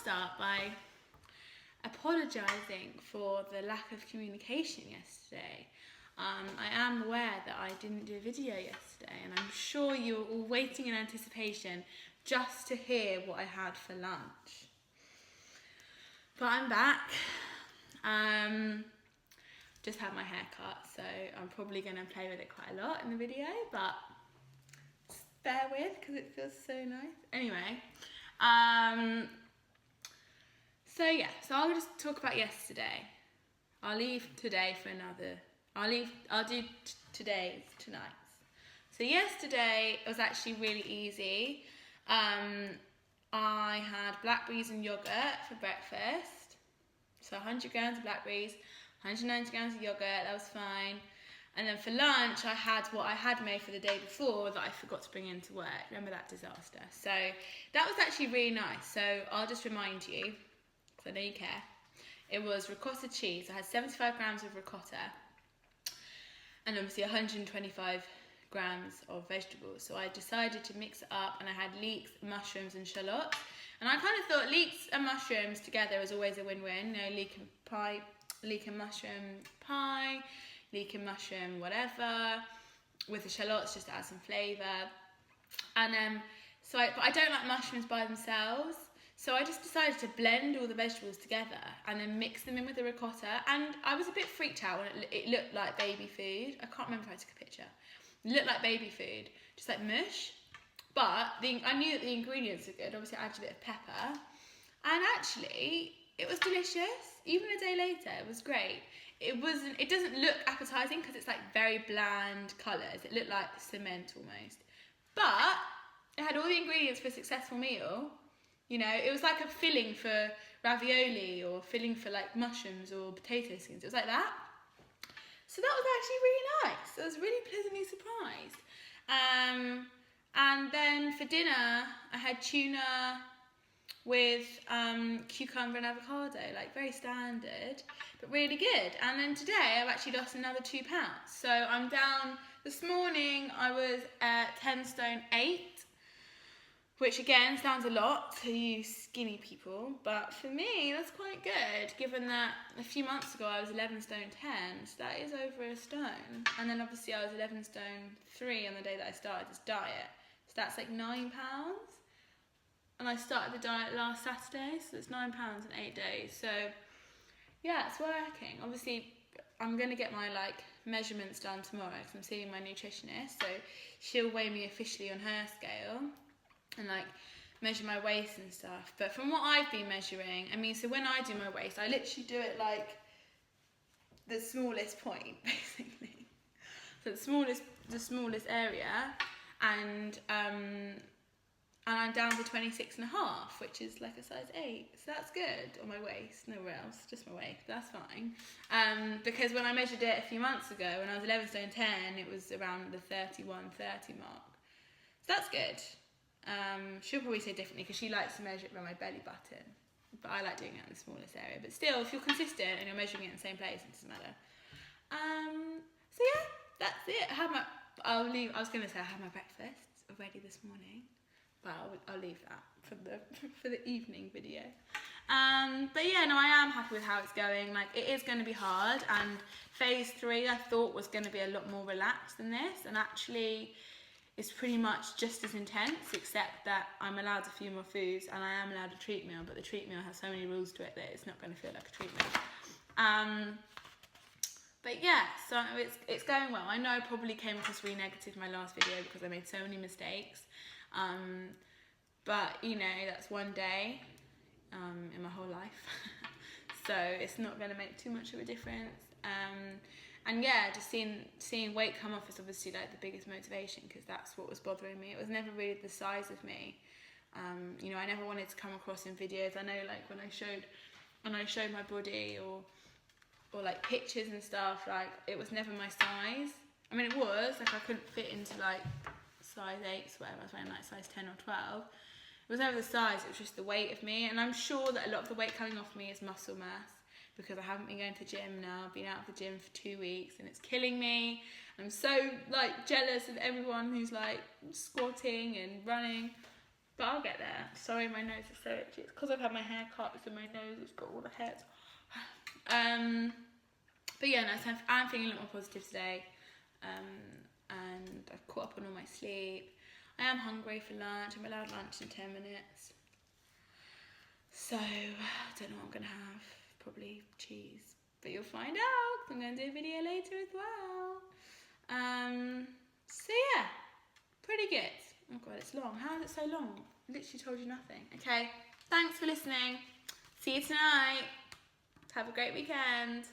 start by apologising for the lack of communication yesterday. I am aware that I didn't do a video yesterday, and I'm sure you were all waiting in anticipation just to hear what I had for lunch. But I'm back. Just had my hair cut, so I'm probably going to play with it quite a lot in the video, but just bear with because it feels so nice. Anyway, so I'll just talk about yesterday. I'll leave today for another. I'll do today's tonight. So yesterday it was actually really easy. I had blackberries and yogurt for breakfast. So 100 grams of blackberries, 190 grams of yogurt, that was fine. And then for lunch, I had what I had made for the day before that I forgot to bring into work. Remember that disaster? So that was actually really nice. So I'll just remind you, because I know you care. It was ricotta cheese. I had 75 grams of ricotta and obviously 125 grams of vegetables. So I decided to mix it up, and I had leeks, mushrooms and shallots. And I kind of thought leeks and mushrooms together is always a win-win. You know, leek and mushroom pie, leek and mushroom whatever, with the shallots just to add some flavour. And but I don't like mushrooms by themselves. So I just decided to blend all the vegetables together and then mix them in with the ricotta. And I was a bit freaked out when it looked like baby food. I can't remember if I took a picture. It looked like baby food, just like mush. But I knew that the ingredients were good. Obviously I added a bit of pepper. And actually, it was delicious. Even a day later, it was great. It doesn't look appetising because it's like very bland colours. It looked like cement almost. But it had all the ingredients for a successful meal. You know, it was like a filling for ravioli or filling for like mushrooms or potato skins. It was like that. So that was actually really nice. I was really pleasantly surprised. And then for dinner, I had tuna with cucumber and avocado, like very standard, but really good. And then today, I've actually lost another 2 pounds. So I'm down, this morning I was at 10 stone 8, which again sounds a lot to you skinny people, but for me that's quite good, given that a few months ago I was 11 stone 10, so that is over a stone. And then obviously I was 11 stone 3 on the day that I started this diet, so that's like 9 pounds. And I started the diet last Saturday, so it's 9 pounds in 8 days. So yeah, it's working. Obviously I'm going to get my measurements done tomorrow because I'm seeing my nutritionist, so she'll weigh me officially on her scale and measure my waist and stuff. But from what I've been measuring, so when I do my waist, I literally do it like the smallest point, basically. So the smallest area, and I'm down to 26.5, which is like a size 8. So that's good on my waist, nowhere else, just my waist, that's fine. Because when I measured it a few months ago, when I was 11 stone 10, it was around the 31-30 mark. So that's good. She'll probably say differently because she likes to measure it around my belly button, but I like doing it in the smallest area. But still, if you're consistent and you're measuring it in the same place, it doesn't matter. So yeah, that's it. I was going to say I had my breakfast already this morning, but I'll leave that for the evening video. But yeah, no, I am happy with how it's going. It is going to be hard, and phase 3 I thought was going to be a lot more relaxed than this, and actually it's pretty much just as intense, except that I'm allowed a few more foods and I am allowed a treat meal, but the treat meal has so many rules to it that it's not going to feel like a treat meal. But yeah, so it's going well. I know I probably came across really negative in my last video because I made so many mistakes. But you know, that's one day in my whole life. So it's not going to make too much of a difference. And yeah, just seeing weight come off is obviously the biggest motivation, because that's what was bothering me. It was never really the size of me. You know, I never wanted to come across in videos. I know when I showed my body or pictures and stuff, it was never my size. It was I couldn't fit into size 8s, whatever. I was wearing size 10 or 12. It was never the size, it was just the weight of me. And I'm sure that a lot of the weight coming off me is muscle mass, because I haven't been going to the gym now. I've been out of the gym for 2 weeks and it's killing me. I'm so jealous of everyone who's squatting and running. But I'll get there. Sorry, my nose is so itchy. It's because I've had my hair cut, so my nose has got all the hairs. But yeah, no, so I'm feeling a lot more positive today. And I've caught up on all my sleep. I am hungry for lunch. I'm allowed lunch in 10 minutes. So, I don't know what I'm going to have. Probably cheese. But you'll find out, 'cause I'm going to do a video later as well. So yeah, pretty good. Oh god, it's long. How is it so long? I literally told you nothing. Okay, thanks for listening. See you tonight. Have a great weekend.